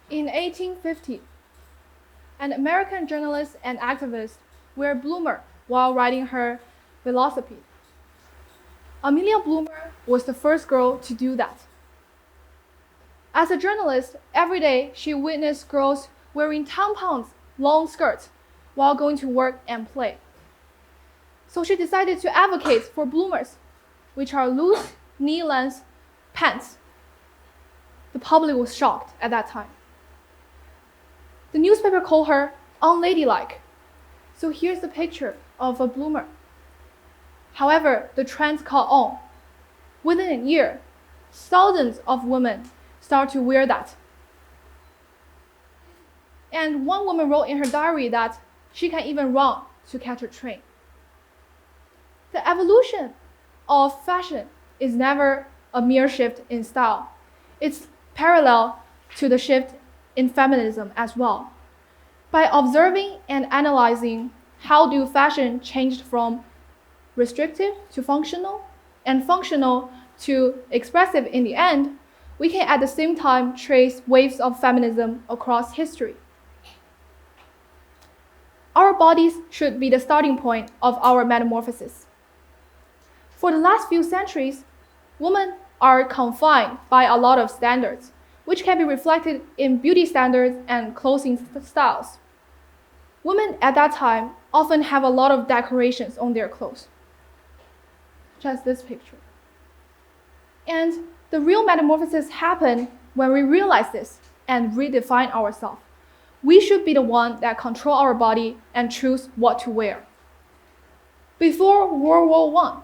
In 1850, an American journalist and activist wore a bloomer while riding her velocipede. Amelia Bloomer was the first girl to do that. As a journalist, every day she witnessed girls wearing tampons, long skirts, while going to work and play. So she decided to advocate for bloomers, which are loose, knee-length pants. The public was shocked at that time. The newspaper called her unladylike. So here's the picture of a bloomer. However, the trend caught on. Within a year, thousands of women start to wear that. And one woman wrote in her diary that she can even run to catch a train. The evolution of fashion is never a mere shift in style. It's parallel to the shift in feminism as well. By observing and analyzing how do fashion changed from restrictive to functional, and functional to expressive in the end, we can at the same time trace waves of feminism across history. Our bodies should be the starting point of our metamorphosis. For the last few centuries, women are confined by a lot of standards, which can be reflected in beauty standards and clothing styles. Women at that time often have a lot of decorations on their clothes, just this picture. And the real metamorphosis happened when we realize this and redefine ourselves. We should be the one that control our body and choose what to wear. Before World War I,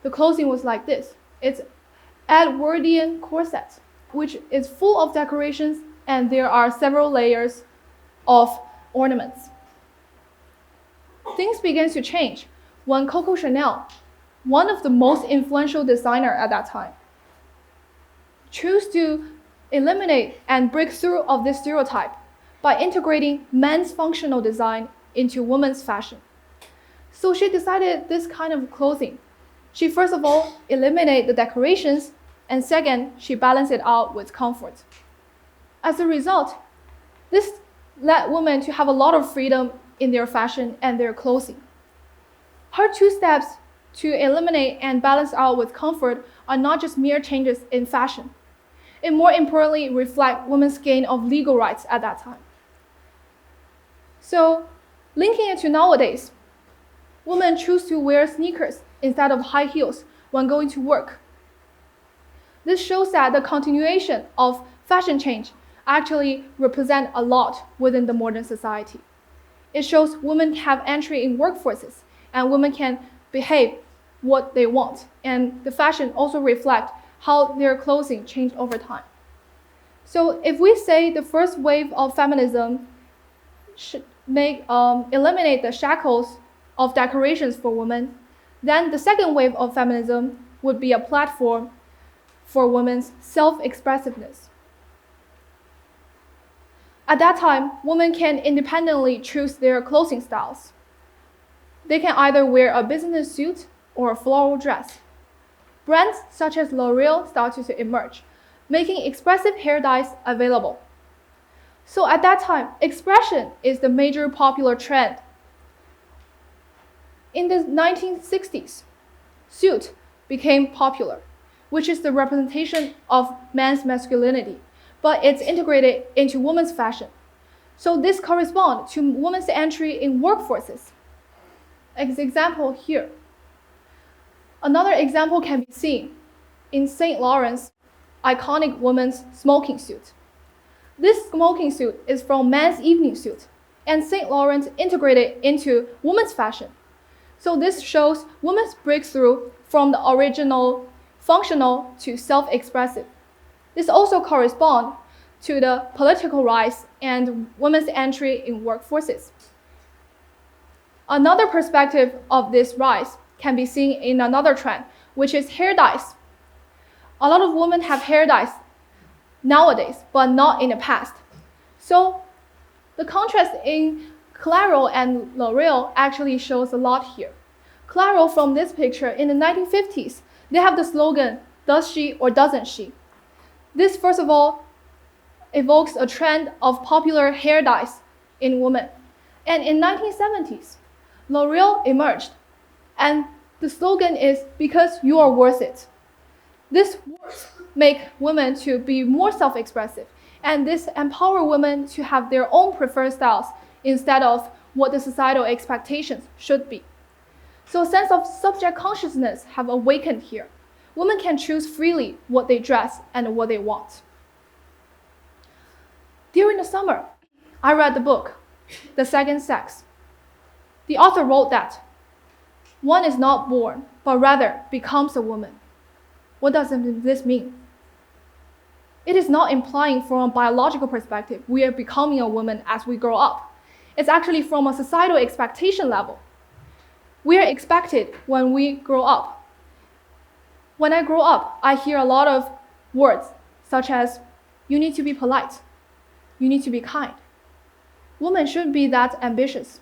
the clothing was like this. It's Edwardian corset, which is full of decorations, and there are several layers of ornaments. Things began to change when Coco Chanel, one of the most influential designers at that time, chose to eliminate and break through of this stereotype by integrating men's functional design into women's fashion. So she decided this kind of clothing. She first of all eliminated the decorations, and second, she balanced it out with comfort. As a result, this led women to have a lot of freedom in their fashion and their clothing. Her two steps to eliminate and balance out with comfort are not just mere changes in fashion. It more importantly reflects women's gain of legal rights at that time. So, linking it to nowadays, women choose to wear sneakers instead of high heels when going to work. This shows that the continuation of fashion change actually represent a lot within the modern society. It shows women have entry in workforces, and women can behave what they want. And the fashion also reflect how their clothing changed over time. So if we say the first wave of feminism should eliminate the shackles of decorations for women, then the second wave of feminism would be a platform for women's self-expressiveness. At that time, women can independently choose their clothing styles. They can either wear a business suit or a floral dress. Brands such as L'Oreal started to emerge, making expressive hair dyes available. So at that time, expression is the major popular trend. In the 1960s, suit became popular, which is the representation of man's masculinity, but it's integrated into women's fashion. So this corresponds to women's entry in workforces. As example here. Another example can be seen in Saint Laurent's iconic women's smoking suit. This smoking suit is from men's evening suit, and Saint Laurent integrated into women's fashion. So this shows women's breakthrough from the original functional to self-expressive. This also corresponds to the political rise and women's entry in workforces. Another perspective of this rise can be seen in another trend, which is hair dyes. A lot of women have hair dyes nowadays, but not in the past. So the contrast in Clairol and L'Oreal actually shows a lot here. Clairol from this picture in the 1950s, they have the slogan, "Does she or doesn't she?" This, first of all, evokes a trend of popular hair dyes in women. And in 1970s, L'Oreal emerged, and the slogan is "Because you are worth it." These words make women to be more self-expressive, and this empower women to have their own preferred styles instead of what the societal expectations should be. So a sense of subject consciousness have awakened here. Women can choose freely what they dress and what they want. During the summer, I read the book, The Second Sex. The author wrote that one is not born, but rather becomes a woman. What does this mean? It is not implying from a biological perspective we are becoming a woman as we grow up. It's actually from a societal expectation level. We are expected when we grow up. When I grow up, I hear a lot of words such as, you need to be polite, you need to be kind. Women shouldn't be that ambitious.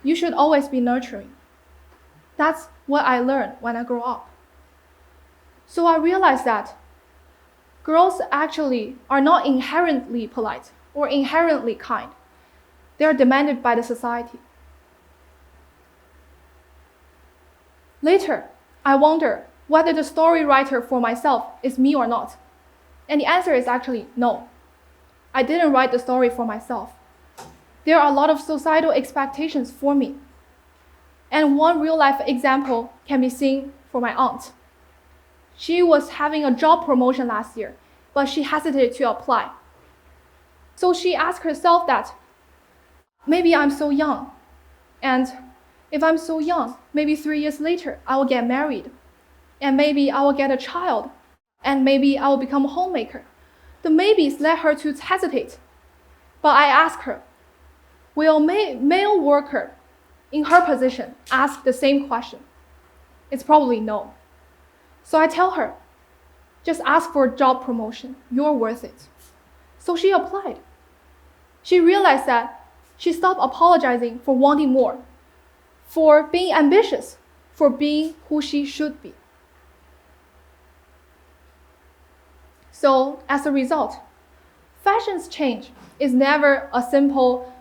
You should always be nurturing. That's what I learned when I grew up. So I realized that girls actually are not inherently polite or inherently kind. They are demanded by the society. Later, I wonder whether the story writer for myself is me or not. And the answer is actually no. I didn't write the story for myself. There are a lot of societal expectations for me. And one real-life example can be seen for my aunt. She was having a job promotion last year, but she hesitated to apply. So she asked herself that, maybe I'm so young, and if I'm so young, maybe 3 years later, I will get married, and maybe I will get a child, and maybe I will become a homemaker. The maybes led her to hesitate. But I asked her, will a male worker in her position ask the same question? It's probably no. So I tell her, just ask for a job promotion. You're worth it. So she applied. She realized that she stopped apologizing for wanting more, for being ambitious, for being who she should be. So as a result, fashion's change is never a simple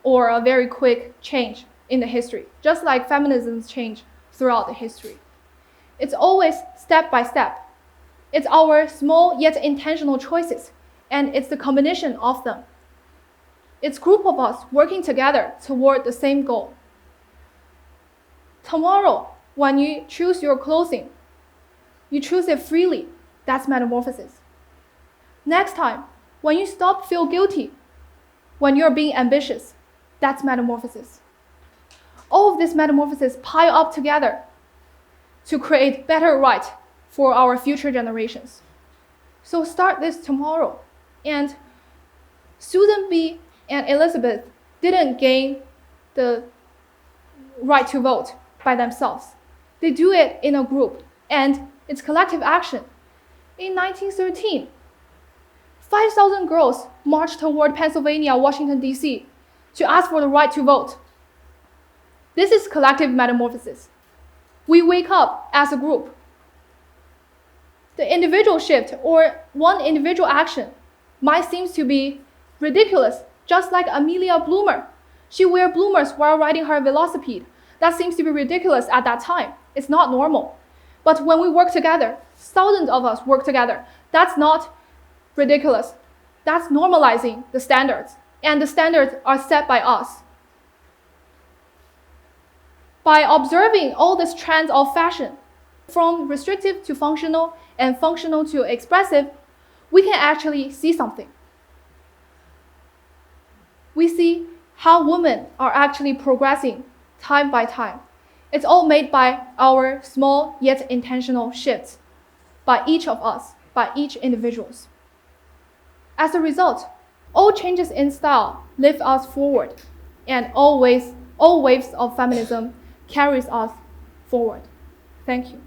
or a very quick change in the history, just like feminism's change throughout the history. It's always step by step. It's our small yet intentional choices, and it's the combination of them. It's a group of us working together toward the same goal. Tomorrow, when you choose your clothing, you choose it freely. That's metamorphosis. Next time, when you stop feel guilty, when you're being ambitious, that's metamorphosis. All of this metamorphosis pile up together to create better right for our future generations. So start this tomorrow. And Susan B. and Elizabeth didn't gain the right to vote by themselves. They do it in a group, and it's collective action. In 1913, 5,000 girls marched toward Pennsylvania, Washington, D.C. to ask for the right to vote. This is collective metamorphosis. We wake up as a group. The individual shift or one individual action might seem to be ridiculous, just like Amelia Bloomer. She wear bloomers while riding her velocipede. That seems to be ridiculous at that time. It's not normal. But when we work together, thousands of us work together, that's not ridiculous. That's normalizing the standards. And the standards are set by us. By observing all these trends of fashion, from restrictive to functional and functional to expressive, we can actually see something. We see how women are actually progressing time by time. It's all made by our small yet intentional shifts, by each of us, by each individuals. As a result, all changes in style lift us forward, and all waves of feminism carries us forward. Thank you.